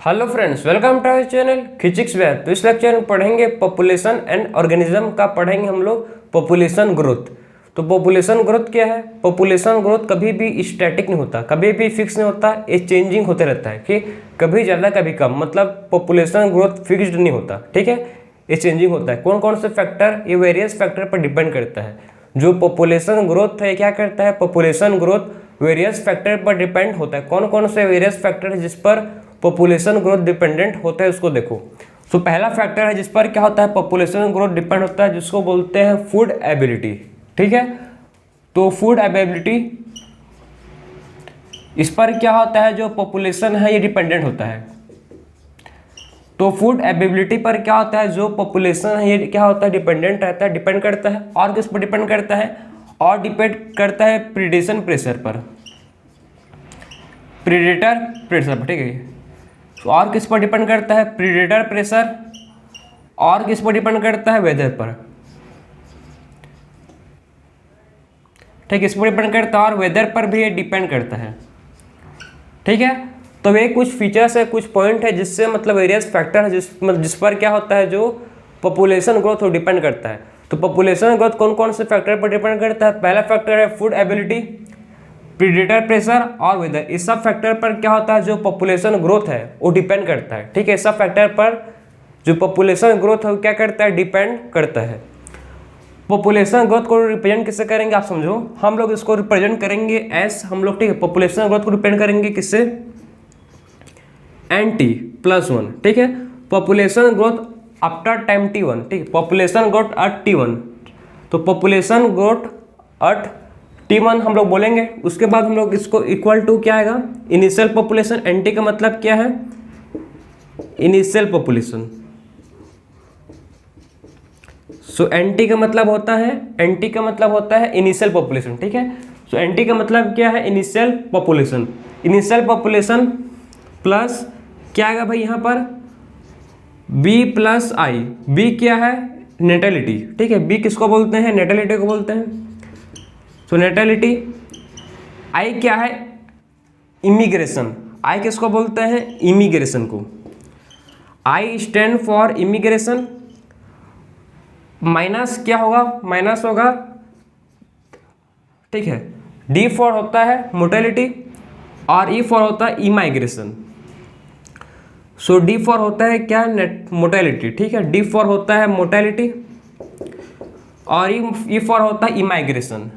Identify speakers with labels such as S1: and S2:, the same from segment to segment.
S1: Hello friends, welcome to our channel physics where. तो इस lecture में पढ़ेंगे पॉपुलेशन एंड ऑर्गेनिज्म का पढ़ेंगे हम लोग पॉपुलेशन ग्रोथ। तो पॉपुलेशन ग्रोथ क्या है? पॉपुलेशन ग्रोथ कभी भी स्टैटिक नहीं होता, कभी भी फिक्स नहीं होता, ये चेंजिंग होते रहता है कि कभी ज़्यादा कभी कम, मतलब पॉपुलेशन ग्रोथ फिक्स्ड नहीं होता। ठीक है, ये चेंजिंग होता है। कौन कौन से फैक्टर? ये वेरियस फैक्टर पर डिपेंड करता है। जो पॉपुलेशन ग्रोथ है क्या करता है? पॉपुलेशन ग्रोथ वेरियस फैक्टर पर डिपेंड होता है। कौन कौन से वेरियस फैक्टर है जिस पर पॉपुलेशन ग्रोथ डिपेंडेंट होता है, उसको देखो। तो पहला फैक्टर है जिस पर क्या होता है पॉपुलेशन ग्रोथ डिपेंड होता है, जिसको बोलते हैं फूड अवेलेबिलिटी। ठीक है, तो फूड अवेलेबिलिटी, इस पर क्या होता है, जो पॉपुलेशन है ये डिपेंडेंट होता है। तो फूड अवेलेबिलिटी पर क्या होता है, जो पॉपुलेशन है ये क्या होता है, डिपेंडेंट रहता है, डिपेंड करता है। और किस पर डिपेंड करता है? और डिपेंड करता है प्रीडेशन प्रेशर पर, प्रीडेटर प्रेशर पर। ठीक है, तो और किस पर डिपेंड करता है? Predator pressure. और किस पर डिपेंड करता है? वेदर पर। ठीक है, इस पर डिपेंड करता है और वेदर पर भी ये डिपेंड करता है। ठीक है, तो ये कुछ फीचर्स है, कुछ पॉइंट है जिससे मतलब वेरियस फैक्टर है जिस पर क्या होता है, जो पॉपुलेशन ग्रोथ डिपेंड करता है। तो पॉपुलेशन ग्रोथ कौन कौन से फैक्टर पर डिपेंड करता है? पहला फैक्टर है फूड एबिलिटी, प्रीडेटर प्रेशर और वेदर। इस सब फैक्टर पर क्या होता है, जो पॉपुलेशन ग्रोथ है वो डिपेंड करता है। ठीक है, इस सब फैक्टर पर जो पॉपुलेशन ग्रोथ है वो क्या करता है, डिपेंड करता है। पॉपुलेशन ग्रोथ को रिप्रेजेंट किससे करेंगे आप समझो। हम लोग इसको रिप्रेजेंट करेंगे एस, हम लोग, ठीक है, पॉपुलेशन ग्रोथ को रिप्रेजेंट करेंगे किससे? N+1। ठीक है, population growth after time T1। ठीक है, पॉपुलेशन ग्रोथ एट T1। तो पॉपुलेशन ग्रोथ एट T1 हम लोग बोलेंगे। उसके बाद हम लोग इसको इक्वल टू क्या आएगा, इनिशियल पॉपुलेशन। NT का मतलब क्या है? Initial population. सो NT का मतलब होता है, NT का मतलब होता है इनिशियल पॉपुलेशन। ठीक है, सो NT का मतलब क्या है? Initial population. Initial population plus क्या आएगा भाई यहाँ पर? B+I। B क्या है? नेटेलिटी। ठीक है, B किसको बोलते हैं? नेटेलिटी को बोलते हैं। सो नेटेलिटी। आई क्या है? इमिग्रेशन। आई किसको बोलते हैं? इमिग्रेशन को। I stand for immigration. Minus क्या होगा? माइनस होगा, ठीक है, डी फॉर होता है मोटेलिटी और ई फॉर होता है इमाइग्रेशन। सो डी फॉर होता है क्या? मोटेलिटी। ठीक है, डी फॉर होता है मोटेलिटी और ई फॉर होता है इमाइग्रेशन।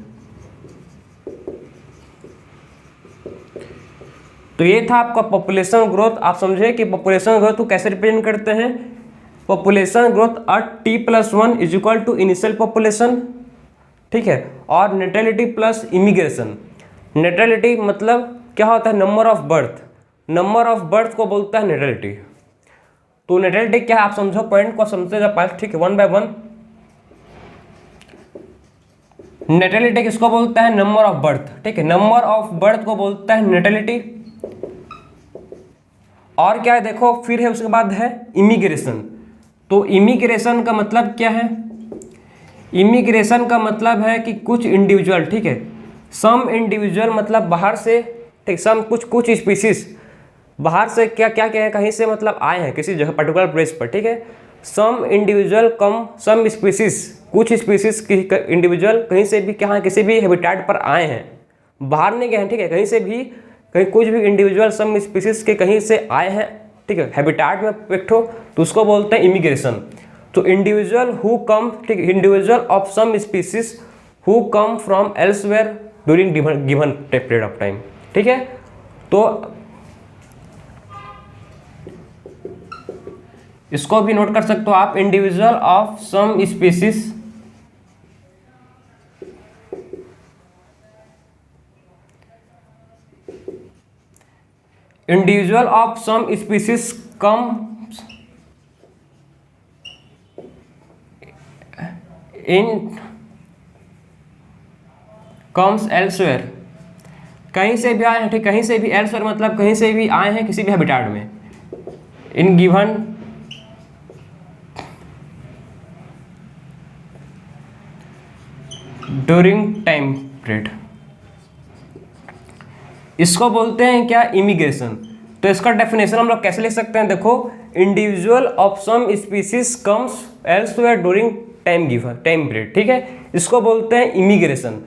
S1: तो ये था आपका पॉपुलेशन ग्रोथ। आप समझे कि पॉपुलेशन ग्रोथ को कैसे रिप्रेजेंट करते हैं। Population growth at T+1 is equal to initial population. ठीक है, और नेटेलिटी प्लस इमिग्रेशन। नेटेलिटी मतलब क्या होता है? Number of birth. Number of birth को बोलता है नेटेलिटी। तो नेटेलिटी क्या है आप समझो, पॉइंट को समझते जा पास। ठीक है, 1 by 1। नेटेलिटी किसको बोलता है? Number of birth. ठीक है, नंबर ऑफ बर्थ को बोलता है नेटेलिटी। और क्या है देखो, फिर है उसके बाद है इमिग्रेशन। तो इमिग्रेशन का मतलब क्या है? इमिग्रेशन का मतलब है कि कुछ इंडिविजुअल, ठीक है, सम इंडिविजुअल मतलब बाहर से, ठीक, सम कुछ स्पीसीज बाहर से क्या क्या क्या है, कहीं से मतलब आए हैं किसी जगह पर्टिकुलर प्लेस पर। ठीक है, सम इंडिविजुअल कम सम स्पीसीज, कुछ स्पीसीज की इंडिविजुअल कहीं से भी क्या, किसी भी हैबिटेट पर आए हैं, बाहर नहीं गए हैं। ठीक है, कहीं से भी, कहीं कुछ भी इंडिविजुअल सम स्पीसीज के कहीं से आए हैं, ठीक है, हैबिटेट में बैठो, तो उसको बोलते हैं इमिग्रेशन। तो इंडिविजुअल हु कम, ठीक है, individual of some species who come from elsewhere during given period of time. ठीक है, तो इसको भी नोट कर सकते हो आप, individual of some species individual of some species comes elsewhere। कहीं से भी आए हैं, ठीक, कहीं से भी, elsewhere मतलब कहीं से भी आए हैं किसी भी हैबिटेट में, in given during time period. इसको बोलते हैं क्या? इमिग्रेशन। तो इसका डेफिनेशन हम लोग कैसे लिख सकते हैं, देखो, individual of some species comes elsewhere during time period, ठीक है, इसको बोलते हैं इमिग्रेशन।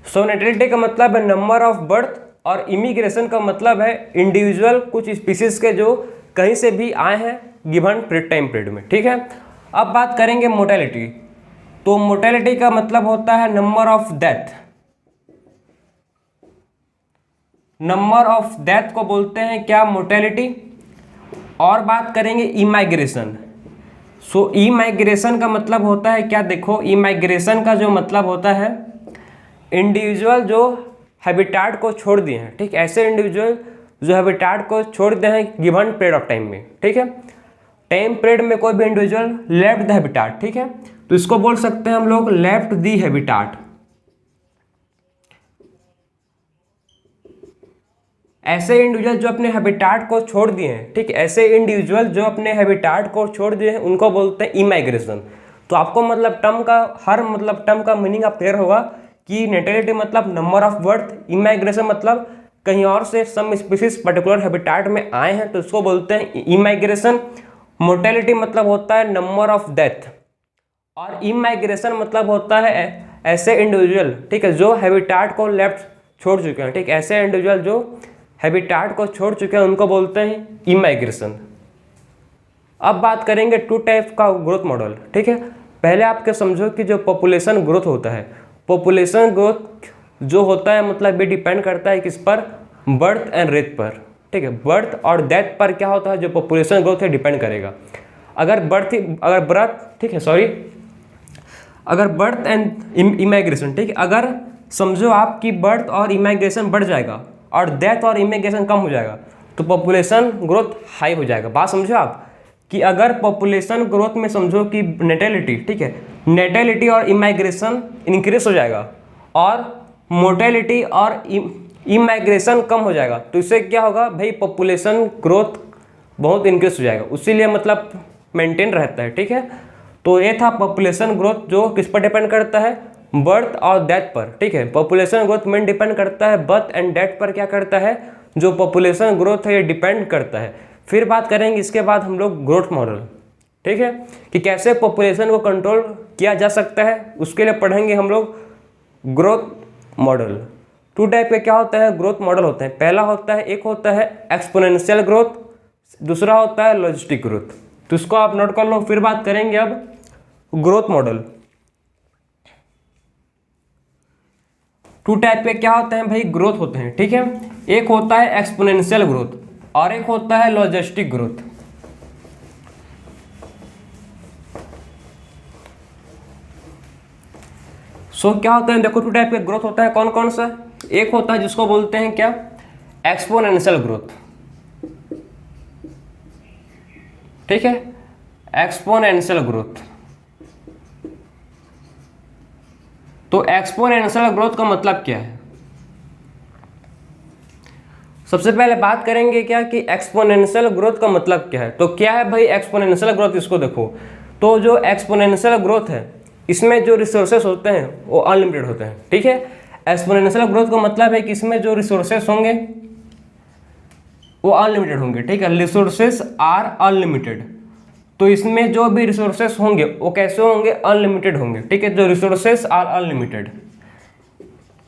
S1: सो नेटिलिटी का मतलब है नंबर ऑफ बर्थ और इमिग्रेशन का मतलब है इंडिविजुअल कुछ स्पीसीज के जो कहीं से भी आए हैं गिवन टाइम पीरियड में, ठीक है। अब बात करेंगे मोर्टेलिटी। तो मोर्टेलिटी का मतलब होता है number of death. Number of death को बोलते हैं क्या, मोर्टेलिटी। और बात करेंगे इमाइग्रेशन। सो इमाइग्रेशन का मतलब होता है क्या, देखो, इमाइग्रेशन का जो मतलब होता है इंडिविजुअल जो हैबिटाट को छोड़ दिए हैं, ठीक, ऐसे इंडिविजुअल जो हैबिटाट को छोड़ दिए हैं गिवन पीरियड ऑफ टाइम में, ठीक है, टाइम पीरियड में कोई भी इंडिविजुअल लेफ्ट द हैबिटाट, ठीक है, तो इसको बोल सकते हैं हम लोग लेफ्ट दी हैबिटाट। ऐसे इंडिविजुअल जो अपने हैबिटाट को छोड़ दिए हैं, ठीक, ऐसे इंडिविजुअल जो अपने हैबिटाट को छोड़ दिए हैं उनको बोलते हैं इमाइग्रेशन। तो आपको मतलब टर्म का हर मतलब टर्म का मीनिंग आप क्लियर होगा कि नेटिलिटी मतलब नंबर ऑफ बर्थ, इमाइग्रेशन मतलब कहीं और से सम स्पीसीज पर्टिकुलर हैबिटाट में आए हैं तो इसको बोलते हैं इमाइग्रेशन। मोर्टेलिटी मतलब होता है नंबर ऑफ डेथ और इमाइग्रेशन मतलब होता है ऐसे इंडिविजुअल, ठीक है, जो हैबिटाट को लेफ्ट छोड़ चुके हैं, ठीक, ऐसे इंडिविजुअल जो हैबिटाट को छोड़ चुके हैं उनको बोलते हैं इमाइग्रेशन। अब बात करेंगे टू टाइप का ग्रोथ मॉडल, ठीक है। पहले आपके समझो कि जो पॉपुलेशन ग्रोथ होता है, पॉपुलेशन ग्रोथ जो होता है मतलब ये डिपेंड करता है किस पर, बर्थ एंड डेथ पर, ठीक है, बर्थ और डेथ पर क्या होता है जो पॉपुलेशन ग्रोथ है डिपेंड करेगा। अगर बर्थ ठीक है, सॉरी, अगर बर्थ एंड इमाइग्रेशन, ठीक है, अगर समझो आपकी बर्थ और इमाइग्रेशन बढ़ जाएगा और डेथ और इमिग्रेशन कम हो जाएगा तो पॉपुलेशन ग्रोथ हाई हो जाएगा। बात समझो आप कि अगर पॉपुलेशन ग्रोथ में समझो कि नेटेलिटी, ठीक है, नेटेलिटी और इमाइग्रेशन इंक्रीज हो जाएगा और मोर्टेलिटी और इमाइग्रेशन कम हो जाएगा तो इससे क्या होगा भाई, पॉपुलेशन ग्रोथ बहुत इंक्रीज हो जाएगा, उसीलिए मतलब मेंटेन रहता है, ठीक है। तो ये था पॉपुलेशन ग्रोथ जो किस पर डिपेंड करता है, बर्थ और डेथ पर, ठीक है। पॉपुलेशन ग्रोथ मेन डिपेंड करता है बर्थ एंड डेथ पर, क्या करता है, जो पॉपुलेशन ग्रोथ है ये डिपेंड करता है। फिर बात करेंगे इसके बाद हम लोग ग्रोथ मॉडल, ठीक है, कि कैसे पॉपुलेशन को कंट्रोल किया जा सकता है, उसके लिए पढ़ेंगे हम लोग ग्रोथ मॉडल। टू टाइप के क्या होता है, ग्रोथ मॉडल होते हैं। पहला होता है, एक होता है एक्सपोनेंशियल ग्रोथ, दूसरा होता है लॉजिस्टिक ग्रोथ। तो इसको आप नोट कर लो। फिर बात करेंगे अब ग्रोथ मॉडल। टू टाइप के क्या होते हैं भाई, ग्रोथ होते हैं, ठीक है। एक होता है एक्सपोनेंशियल ग्रोथ और एक होता है लॉजिस्टिक ग्रोथ। सो क्या होता है, देखो टू टाइप के ग्रोथ होता है, कौन कौन सा। एक होता है जिसको बोलते हैं क्या, एक्सपोनेंशियल ग्रोथ, ठीक है, एक्सपोनेंशियल ग्रोथ। तो एक्सपोनेंशियल ग्रोथ का मतलब क्या है, सबसे पहले बात करेंगे क्या कि एक्सपोनेंशियल ग्रोथ का मतलब क्या है। तो क्या है भाई एक्सपोनेंशियल ग्रोथ, इसको देखो। तो जो एक्सपोनेंशियल ग्रोथ है इसमें जो रिसोर्सेस होते हैं वो अनलिमिटेड होते हैं, ठीक है। एक्सपोनेंशियल ग्रोथ का मतलब है कि इसमें जो रिसोर्सेस होंगे वो अनलिमिटेड होंगे, ठीक है। रिसोर्सेस आर अनलिमिटेड, तो इसमें जो भी रिसोर्सेस होंगे वो कैसे होंगे, अनलिमिटेड होंगे, ठीक है। जो रिसोर्सेस आर अनलिमिटेड।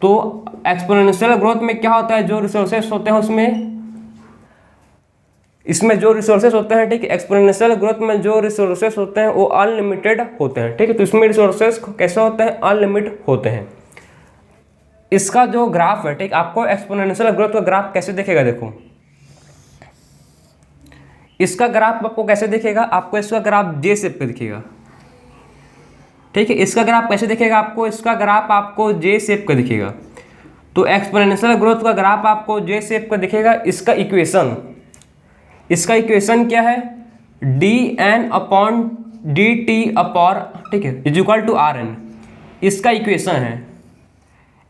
S1: तो एक्सपोनेंशियल ग्रोथ में क्या होता है, जो रिसोर्सेस होते हैं उसमें, इसमें जो रिसोर्सेस होते हैं, ठीक है, एक्सपोनेंशियल ग्रोथ में जो रिसोर्सेस होते हैं वो अनलिमिटेड होते हैं, ठीक है। तो इसमें रिसोर्सेस कैसे होते हैं, अनलिमिटेड होते हैं। इसका जो ग्राफ है, ठीक, आपको एक्सपोनेंशियल ग्रोथ का ग्राफ कैसे दिखेगा, देखो इसका ग्राफ आपको कैसे दिखेगा, आपको इसका ग्राफ जे शेप पे दिखेगा, ठीक है। इसका ग्राफ कैसे दिखेगा आपको, इसका ग्राफ आपको जे शेप का दिखेगा। तो एक्सपोनेंशियल ग्रोथ का ग्राफ आपको जे शेप का दिखेगा। इसका इक्वेशन क्या है, dn अपॉन dt अपॉन, ठीक है, इज इक्वल टू rn, इसका इक्वेशन है।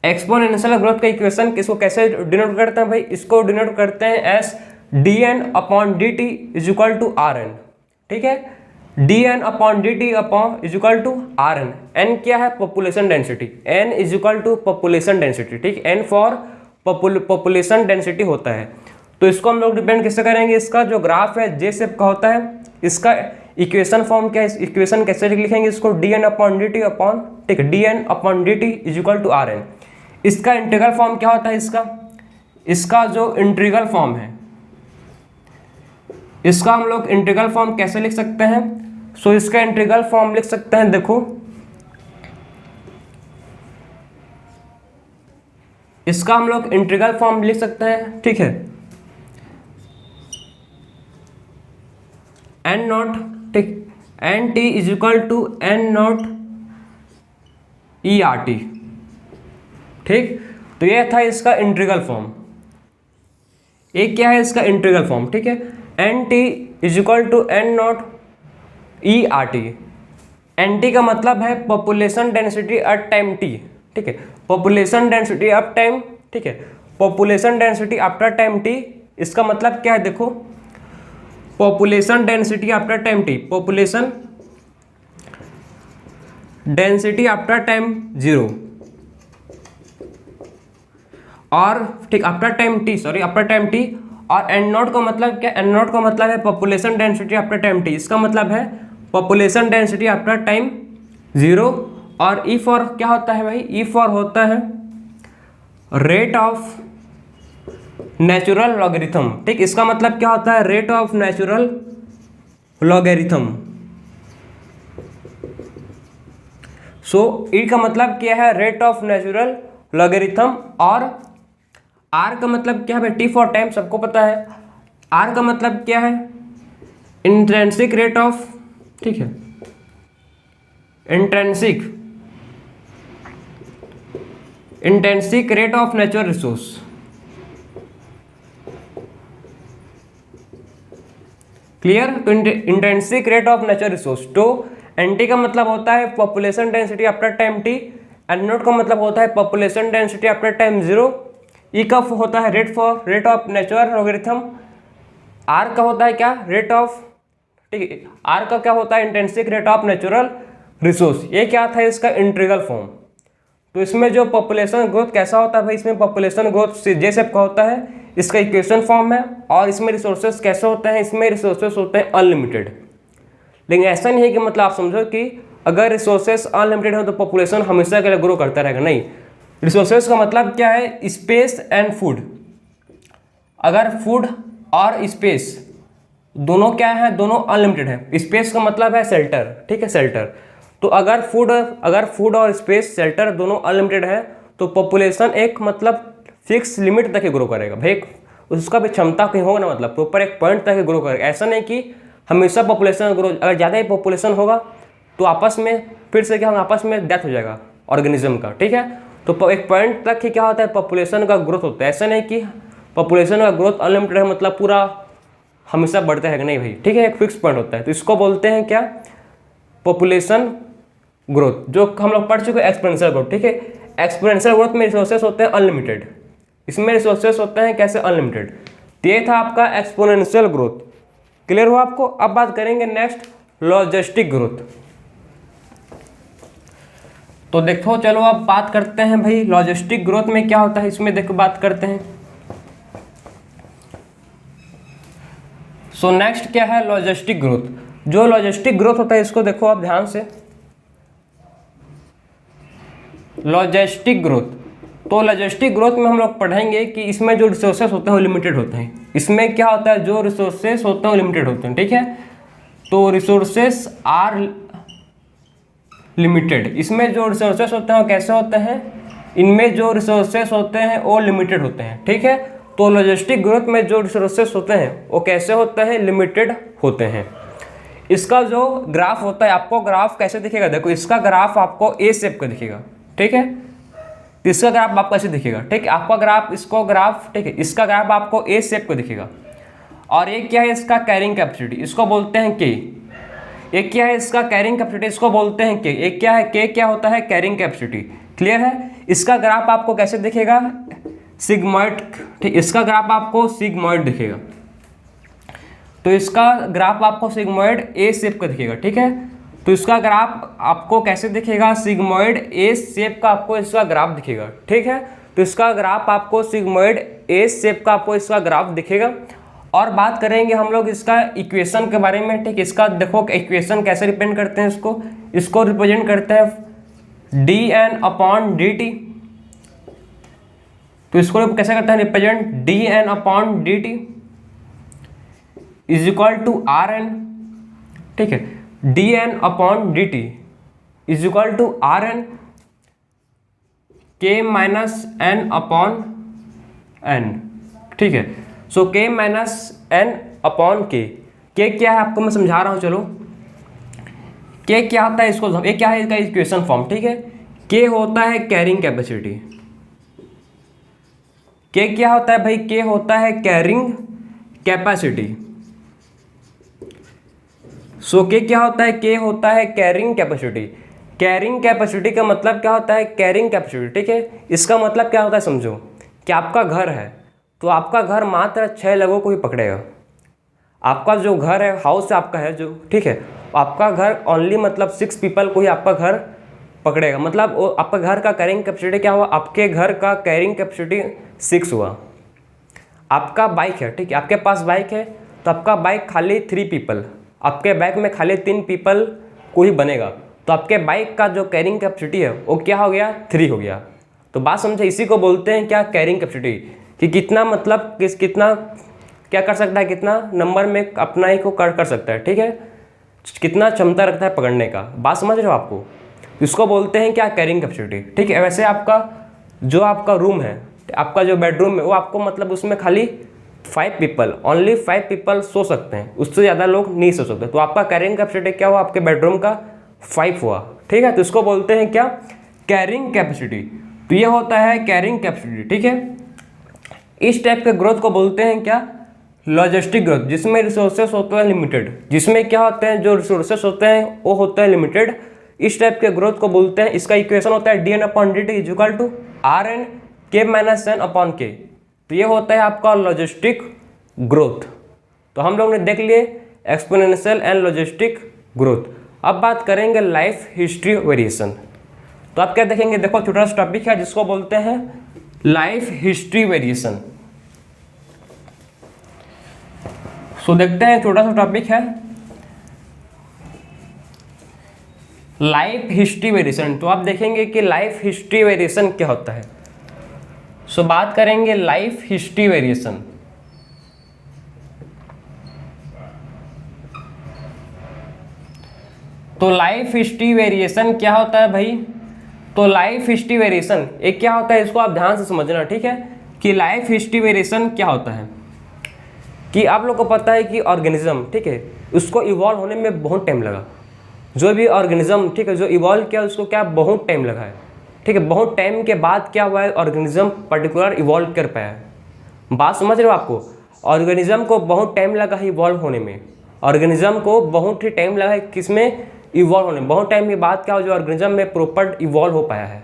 S1: एक्सपोनेंशियल ग्रोथ का इक्वेशन किसको कैसे डिनोट करते हैं भाई, इसको डिनोट करते हैं as dn upon dt is equal to rn, ठीक है। dn upon dt upon is equal to rn। n क्या है, population density, n is equal to population density, ठीक, n फॉर पॉपुलेशन डेंसिटी होता है। तो तो इसको हम लोग डिपेंड कैसे करेंगे, इसका जो ग्राफ है जे शेप का होता है, इसका इक्वेशन फॉर्म क्या है, इक्वेशन कैसे लिखेंगे इसको, dn अपॉन dt अपॉन, ठीक है, dn upon dt is equal to rn। इसका इंटीग्रल फॉर्म क्या होता है, इसका जो इंटीग्रल फॉर्म है, इसका हम लोग इंटीग्रल फॉर्म कैसे लिख सकते हैं, सो इसका इंटीग्रल फॉर्म लिख सकते हैं, देखो इसका हम लोग इंटीग्रल फॉर्म लिख सकते हैं, ठीक है, एन नॉट, ठीक, N T is equal to N naught E R T, ठीक। तो ये था इसका इंटीग्रल फॉर्म, एक क्या है इसका इंटीग्रल फॉर्म, ठीक है, N T is equal to N naught E R T. N T का मतलब है population density at time T, ठीक है, पॉपुलेशन डेंसिटी एट टाइम, ठीक है, population density after time T. इसका मतलब क्या है, देखो population density after time T, population density after time 0 और, ठीक, after time T, sorry after time T. और एन नॉट का मतलब क्या, एन नॉट का मतलब है population density after time T, इसका मतलब है पॉपुलेशन डेंसिटी आफ्टर टाइम 0। और ई फॉर क्या होता है भाई, ई फॉर होता है रेट ऑफ नेचुरल लॉगरिथम, ठीक, इसका मतलब क्या होता है, रेट ऑफ नेचुरल लॉगरिथम। सो ई का मतलब क्या है, रेट ऑफ नेचुरल लॉगरिथम। और आर का मतलब क्या है, टी फॉर टाइम सबको पता है, आर का मतलब क्या है, इंट्रेंसिक रेट ऑफ, ठीक है, intrinsic rate of natural resource, clear. तो intrinsic rate of natural resource. तो एन टी का मतलब होता है population density after time T, N naught का मतलब होता है population density after time 0, e का होता है rate of natural logarithm, R का होता है क्या, रेट ऑफ, ठीक है, आर का क्या होता है, intrinsic rate of natural resource. ये क्या था इसका इंटीग्रल फॉर्म। तो इसमें जो पॉपुलेशन ग्रोथ कैसा होता है भाई, इसमें पॉपुलेशन ग्रोथ जे शेप का होता है, इसका इक्वेशन फॉर्म है। और इसमें रिसोर्सेज कैसे होते हैं, इसमें रिसोर्सेज होते हैं अनलिमिटेड। लेकिन ऐसा नहीं है कि मतलब आप समझो कि अगर रिसोर्सेज अनलिमिटेड हो तो पॉपुलेशन हमेशा के लिए ग्रो करता रहेगा, नहीं। रिसोर्सेज का मतलब क्या है, स्पेस एंड फूड। अगर फूड और स्पेस दोनों क्या है, दोनों अनलिमिटेड है। स्पेस का मतलब है शेल्टर, ठीक है, शेल्टर। तो अगर फूड और स्पेस शेल्टर दोनों अनलिमिटेड है तो पॉपुलेशन एक मतलब फिक्स लिमिट तक ही ग्रो करेगा भाई, उसका भी क्षमता कहीं होगा ना, मतलब प्रॉपर एक पॉइंट तक ही ग्रो करेगा। ऐसा नहीं कि हमेशा पॉपुलेशन ग्रो, अगर ज़्यादा ही पॉपुलेशन होगा तो आपस में फिर से क्या होगा, आपस में डेथ हो जाएगा ऑर्गेनिज्म का, ठीक है। तो एक पॉइंट तक ही क्या होता है, पॉपुलेशन का ग्रोथ होता है। ऐसा नहीं कि पॉपुलेशन का ग्रोथ अनलिमिटेड है मतलब पूरा हमेशा बढ़ता है, नहीं भाई, ठीक है, एक फिक्स पॉइंट होता है। तो इसको बोलते हैं क्या, पॉपुलेशन ग्रोथ, जो हम लोग पढ़ चुके हैं एक्सपोनेंशियल ग्रोथ, ठीक है। एक्सपोनेंशियल ग्रोथ में रिसोर्सेस होते हैं अनलिमिटेड, इसमें रिसोर्सेस होते हैं कैसे, अनलिमिटेड। तो ये था आपका एक्सपोनेंशियल ग्रोथ, क्लियर हुआ आपको। अब बात करेंगे नेक्स्ट लॉजिस्टिक ग्रोथ। तो देखो चलो अब बात करते हैं भाई लॉजिस्टिक ग्रोथ में क्या होता है, इसमें देखो बात करते हैं। सो नेक्स्ट क्या है, लॉजिस्टिक ग्रोथ। जो लॉजिस्टिक ग्रोथ होता है इसको देखो आप ध्यान से, लॉजिस्टिक ग्रोथ। तो लॉजिस्टिक ग्रोथ में हम लोग पढ़ेंगे कि इसमें जो रिसोर्सेस होते हैं वो लिमिटेड होते हैं। इसमें क्या होता है, जो रिसोर्सेस होते हैं वो लिमिटेड होते हैं, ठीक है। तो रिसोर्सेस आर लिमिटेड, इसमें जो रिसोर्सेस होते हैं वो कैसे होते हैं, इनमें जो रिसोर्सेस होते हैं वो लिमिटेड होते हैं, ठीक है। तो लॉजिस्टिक ग्रोथ में जो रिसोर्सेस होते हैं वो कैसे होते हैं, लिमिटेड होते हैं। इसका जो ग्राफ होता है, आपको ग्राफ कैसे दिखेगा, देखो इसका ग्राफ आपको ए शेप का दिखेगा, ठीक है। इसका ग्राफ आपको ऐसे दिखेगा, ठीक है, आपका ग्राफ, इसको ग्राफ, ठीक है, इसका ग्राफ आपको ए शेप का दिखेगा। और एक क्या है इसका कैरिंग कैपेसिटी, इसको बोलते हैं के। एक क्या है इसका कैरिंग कैपेसिटी, इसको बोलते हैं के। एक क्या है, के क्या होता है, कैरिंग कैपेसिटी, क्लियर है। इसका ग्राफ आपको कैसे दिखेगा, सिग्मॉइड, ठीक, इसका ग्राफ आपको सिग्मॉइड दिखेगा। तो इसका ग्राफ आपको सिग्मॉइड ए शेप का दिखेगा, ठीक है। तो इसका ग्राफ आपको कैसे दिखेगा, सिग्मॉइड ए शेप का आपको इसका ग्राफ दिखेगा, ठीक है। तो इसका ग्राफ आपको सिग्मोइड एस शेप का आपको इसका ग्राफ दिखेगा। और बात करेंगे हम लोग इसका इक्वेशन के बारे में, ठीक। इसका देखो इक्वेशन कैसे रिप्रेजेंट करते हैं, इसको रिप्रेजेंट करते हैं dn/dt। तो इसको कैसे करते हैं represent, dn/dt is equal to Rn, ठीक है। dn/dt is equal to Rn k minus n/n, ठीक है। सो k माइनस n/k, k क्या है आपको मैं समझा रहा हूँ, चलो। k क्या होता है इसको, ये क्या है इसका इक्वेशन फॉर्म, ठीक है। k होता है कैरिंग कैपेसिटी। k क्या होता है भाई, k होता है कैरिंग कैपेसिटी। सो k क्या होता है, k होता है कैरिंग कैपेसिटी। कैरिंग कैपेसिटी का मतलब क्या होता है, कैरिंग कैपेसिटी, ठीक है। इसका मतलब क्या होता है समझो, कि आपका घर है तो आपका घर मात्र 6 लोगों को ही पकड़ेगा। आपका जो घर है, हाउस आपका है जो, ठीक है, आपका घर ओनली मतलब 6 पीपल को ही आपका घर पकड़ेगा। मतलब वो आपका घर का कैरिंग कैपेसिटी क्या हुआ, आपके घर का कैरिंग कैपेसिटी 6 हुआ। आपका बाइक है, ठीक है, आपके पास बाइक है तो आपका बाइक खाली 3 पीपल, आपके बाइक में खाली 3 पीपल को ही बनेगा। तो आपके बाइक का जो कैरिंग कैपेसिटी है वो क्या हो गया, 3 हो गया। तो बात समझे, इसी को बोलते हैं क्या, कैरिंग कैपेसिटी, कि कितना मतलब कितना क्या कर सकता है, कितना नंबर में अपना ही को कर सकता है, ठीक है, कितना क्षमता रखता है पकड़ने का। बात समझ रहे हो आपको, इसको बोलते हैं क्या, कैरिंग कैपेसिटी, ठीक है। वैसे आपका जो आपका रूम है, आपका जो बेडरूम है वो आपको मतलब उसमें खाली 5 पीपल, ओनली 5 पीपल सो सकते हैं, उससे ज़्यादा लोग नहीं सो सकते। तो आपका कैरिंग कैपेसिटी क्या हुआ, आपके बेडरूम का 5 हुआ, ठीक है। तो इसको बोलते हैं क्या, कैरिंग कैपेसिटी। तो ये होता है कैरिंग कैपेसिटी, ठीक है। इस टाइप के ग्रोथ को बोलते हैं क्या, लॉजिस्टिक ग्रोथ, जिसमें रिसोर्सेस होते हैं लिमिटेड, जिसमें क्या होते हैं, जो रिसोर्सेस होते हैं वो होते हैं लिमिटेड। इस टाइप के ग्रोथ को बोलते हैं, इसका इक्वेशन होता है dn/dt is equal to Rn k minus n/k। तो ये होता है आपका लॉजिस्टिक ग्रोथ। तो हम लोग ने देख लिए एक्सपोनेंशियल एंड लॉजिस्टिक ग्रोथ। अब बात करेंगे लाइफ हिस्ट्री वेरिएशन। तो आप क्या देखेंगे, देखो छोटा सा टॉपिक है जिसको बोलते हैं लाइफ हिस्ट्री वेरिएशन। सो देखते हैं, छोटा सा टॉपिक है लाइफ हिस्ट्री वेरिएशन। तो आप देखेंगे कि लाइफ हिस्ट्री वेरिएशन क्या होता है। सो बात करेंगे लाइफ हिस्ट्री वेरिएशन। तो लाइफ हिस्ट्री वेरिएशन क्या होता है भाई, तो लाइफ हिस्ट्री वेरिएशन एक क्या होता है, इसको आप ध्यान से समझना, ठीक है, कि लाइफ हिस्ट्री वेरिएशन क्या होता है। कि आप लोग को पता है कि ऑर्गेनिज्म, ठीक है, उसको इवॉल्व होने में बहुत टाइम लगा। जो भी ऑर्गेनिज्म, ठीक है, जो इवॉल्व किया उसको क्या बहुत टाइम लगा है, ठीक है। बहुत टाइम के बाद क्या हुआ है, ऑर्गेनिज्म पर्टिकुलर इवॉल्व कर पाया है। बात समझ रहे हो आपको, ऑर्गेनिज्म को बहुत टाइम लगा है इवॉल्व होने में। ऑर्गेनिज्म को बहुत ही टाइम लगा है किसमें, इवॉल्व होने में। बहुत टाइम के बाद क्या हो, जो ऑर्गेनिज्म में प्रॉपर इवॉल्व हो पाया है,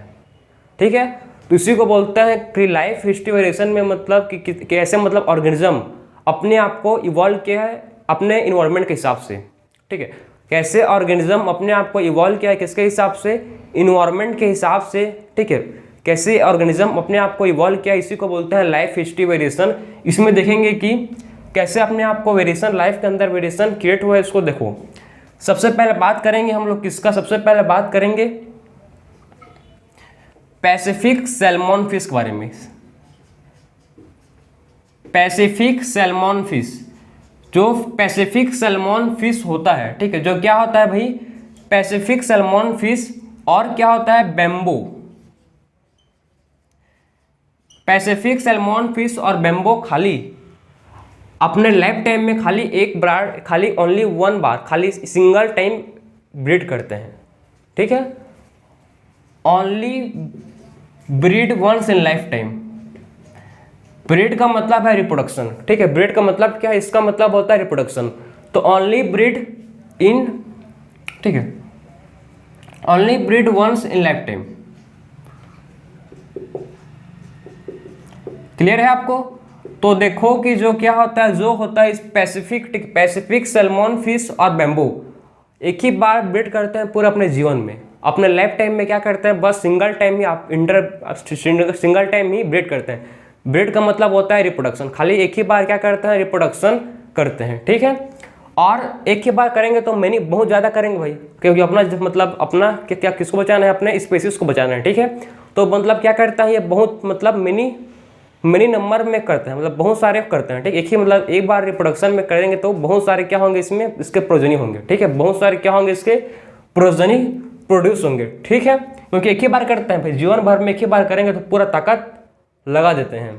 S1: ठीक है। तो इसी को बोलते हैं कि लाइफ हिस्ट्री वेरिएशन में मतलब कि कैसे मतलब ऑर्गेनिज्म अपने आप को इवॉल्व किया है अपने इन्वायरमेंट के हिसाब से, ठीक है। कैसे ऑर्गेनिज्म अपने आप को इवॉल्व किया है, किसके हिसाब से, इन्वायरमेंट के हिसाब से, ठीक है। कैसे ऑर्गेनिज्म अपने आप को इवॉल्व किया, इसी को बोलते हैं लाइफ हिस्ट्री वेरिएशन। इसमें देखेंगे कि कैसे अपने आप को वेरिएशन, लाइफ के अंदर वेरिएशन क्रिएट हुआ है, इसको देखो। सबसे पहले बात करेंगे हम लोग किसका, सबसे पहले बात करेंगे पैसिफिक सैल्मन फिश के बारे में। पैसिफिक सैल्मन फिश, जो पैसिफिक सैल्मन फिश होता है, ठीक है, जो क्या होता है भाई, पैसिफिक सैल्मन फिश, और क्या होता है, बेम्बो। पैसिफिक सैल्मन फिश और बेम्बो खाली अपने लाइफ टाइम में खाली एक बार, खाली ओनली 1 बार, खाली सिंगल टाइम ब्रीड करते हैं, ठीक है। Only breed once in lifetime. Breed का मतलब है रिप्रोडक्शन, ठीक है। ब्रीड का मतलब क्या है, इसका मतलब होता है रिप्रोडक्शन। तो ओनली ब्रीड इन, ठीक है, only breed once in lifetime. Clear है आपको। तो देखो कि जो क्या होता है, जो होता है इस पैसिफिक सैल्मन फिश और बेम्बो एक ही बार ब्रीड करते हैं पूरे अपने जीवन में, अपने लाइफ टाइम में क्या करते हैं, बस सिंगल टाइम ही ब्रीड करते हैं। ब्रीड का मतलब होता है रिप्रोडक्शन, खाली एक ही बार क्या करते हैं, रिप्रोडक्शन करते हैं, ठीक है। और एक ही बार करेंगे तो मैनी बहुत ज़्यादा करेंगे भाई, क्योंकि अपना मतलब अपना क्या किसको बचाना है, अपने स्पेसीज को बचाना है, ठीक है। तो मतलब क्या करता है ये बहुत मतलब मिनी नंबर में करते हैं, मतलब बहुत सारे करते हैं, ठीक। एक ही मतलब एक बार रिप्रोडक्शन में करेंगे तो बहुत सारे क्या होंगे इसमें, इसके प्रोजनी होंगे, ठीक है। बहुत सारे क्या होंगे, इसके प्रोजनी प्रोड्यूस होंगे, ठीक है। क्योंकि एक ही बार करते हैं भाई, जीवन भर में एक ही बार करेंगे तो पूरा ताकत लगा देते हैं।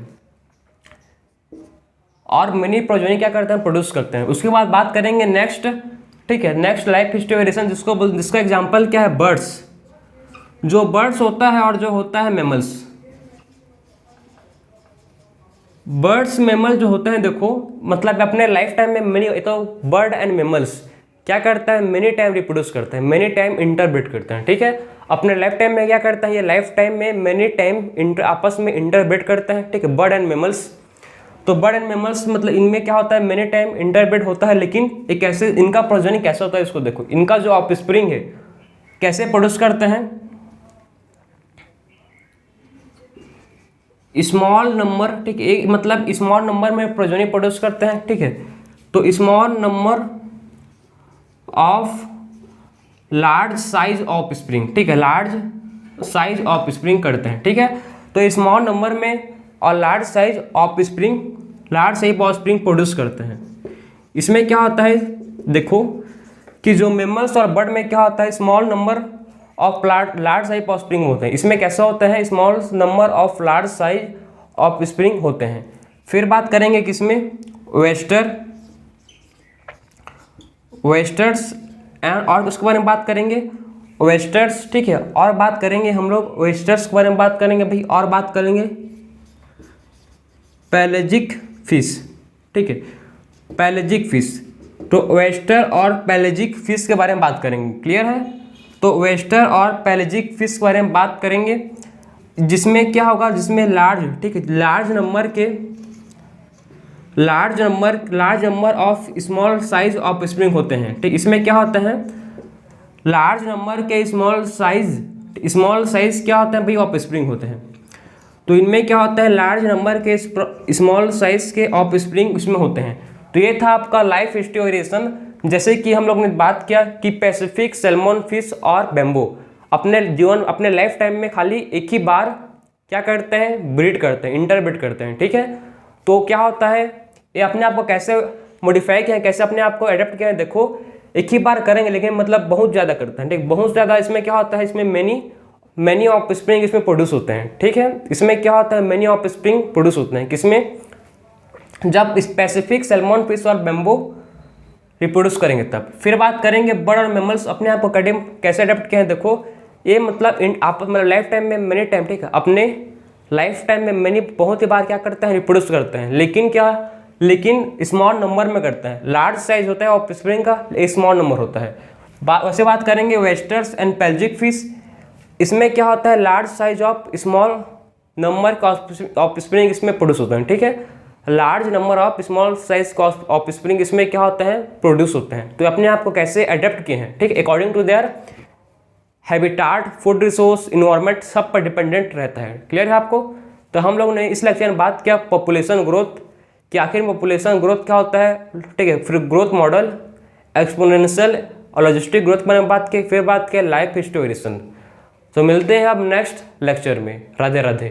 S1: और मिनी प्रोजनी क्या करते हैं, प्रोड्यूस करते हैं। उसके बाद बात करेंगे नेक्स्ट, ठीक है, नेक्स्ट लाइफ हिस्ट्री वेरिएशन, जिसका एग्जांपल क्या है, बर्ड्स। जो बर्ड्स होता है और जो होता है मैमल्स। बर्ड्स मैमल जो होते हैं, देखो मतलब अपने लाइफ टाइम में मिनी, तो बर्ड एंड मैमल्स क्या करता है, मेनी टाइम रिप्रोड्यूस करते हैं, मेनी टाइम इंटरब्रीड करते हैं, ठीक है। अपने लाइफ टाइम में क्या करता है, ये लाइफ टाइम में मेनी टाइम आपस में इंटरब्रीड करते हैं, ठीक है, बर्ड एंड मैमल्स। तो बर्ड एंड मैमल्स मतलब इनमें क्या होता है, मेनी टाइम इंटरब्रीड होता है, लेकिन ये कैसे, इनका प्रोजनी कैसे होता है इसको देखो। इनका जो ऑफस्प्रिंग है कैसे प्रोड्यूस करते हैं, स्मॉल नंबर, ठीक है, एक मतलब स्मॉल नंबर में प्रोजनी प्रोड्यूस करते हैं, ठीक है। तो small number of large size of spring, ठीक है, लार्ज साइज ऑफ स्प्रिंग करते हैं, ठीक है। तो स्मॉल नंबर में और large size of spring produce करते हैं। इसमें क्या होता है, देखो कि जो मैमल्स और बर्ड में क्या होता है, small number of large size of spring होते हैं। इसमें कैसा होता है, small number of large size of spring होते हैं। फिर बात करेंगे किसमें, वेस्टर्स एंड, और उसके बारे में बात करेंगे वेस्टर्स, ठीक है। और बात करेंगे हम लोग वेस्टर्स के बारे में बात करेंगे भाई, और बात करेंगे पैलेजिक फिश, ठीक है, पैलेजिक फिश। तो वेस्टर और पैलेजिक फिश के बारे में बात करेंगे, क्लियर है। तो वेस्टर और पैलेजिक फिश के बारे में बात करेंगे, जिसमें क्या होगा, जिसमें लार्ज, ठीक है, large number of small size of spring होते हैं, ठीक। इसमें क्या होता है, लार्ज नंबर के स्मॉल साइज क्या होते हैं भाई, ऑफ स्प्रिंग होते हैं। तो इनमें क्या होता है, लार्ज नंबर के स्मॉल साइज के ऑफ स्प्रिंग इसमें होते हैं। तो ये था आपका लाइफ हिस्ट्री वेरिएशन। जैसे कि हम लोग ने बात किया कि पैसिफिक, सैल्मन फिश और बैम्बो अपने लाइफ टाइम में खाली एक ही बार क्या करते हैं, ब्रीड करते हैं, इंटरब्रीड करते हैं, ठीक है। तो क्या होता है, ये अपने आप को कैसे मॉडिफाई किया है, कैसे अपने आप को एडेप्ट किया है, देखो एक ही बार करेंगे लेकिन मतलब बहुत ज़्यादा करते हैं, ठीक, बहुत ज़्यादा। इसमें क्या होता है, इसमें मैनी ऑफ स्प्रिंग इसमें प्रोड्यूस होते हैं, ठीक है। इसमें क्या होता है, मैनी ऑफ स्प्रिंग प्रोड्यूस होते हैं, किसमें, जब स्पेसिफिक, सैल्मन फिश और बैम्बो रिप्रोड्यूस करेंगे तब। फिर बात करेंगे बर्ड और मैमल्स अपने आप को कैसे अडेप्ट किए हैं, देखो ये मतलब आप मतलब लाइफ टाइम में मेनी टाइम, ठीक है, अपने लाइफ टाइम में मैनी बहुत ही बार क्या करते हैं, रिप्रोड्यूस करते हैं, लेकिन स्मॉल नंबर में करते हैं। लार्ज साइज होता है ऑफ स्प्रिंग का, स्मॉल नंबर होता है। वैसे बात करेंगे वेस्टर्स एंड पैलेजिक फिश, इसमें क्या होता है, large size of small number of spring इसमें प्रोड्यूस होते हैं, ठीक है। Large number of small size of spring इसमें क्या होते हैं, प्रोड्यूस होते हैं। तो अपने आप को कैसे अडेप्ट किए हैं, ठीक, according to their habitat, food resource, environment, सब पर डिपेंडेंट रहता है, क्लियर है आपको। तो हम लोग ने इस लेक्चर में बात किया पॉपुलेशन ग्रोथ कि आखिर पॉपुलेशन ग्रोथ क्या होता है, ठीक है। फिर ग्रोथ मॉडल, एक्सपोनेंशियल और लॉजिस्टिक ग्रोथ पर बात की। फिर बात किया लाइफ हिस्ट्री वेरिएशन। तो मिलते हैं अब नेक्स्ट लेक्चर में। राधे राधे।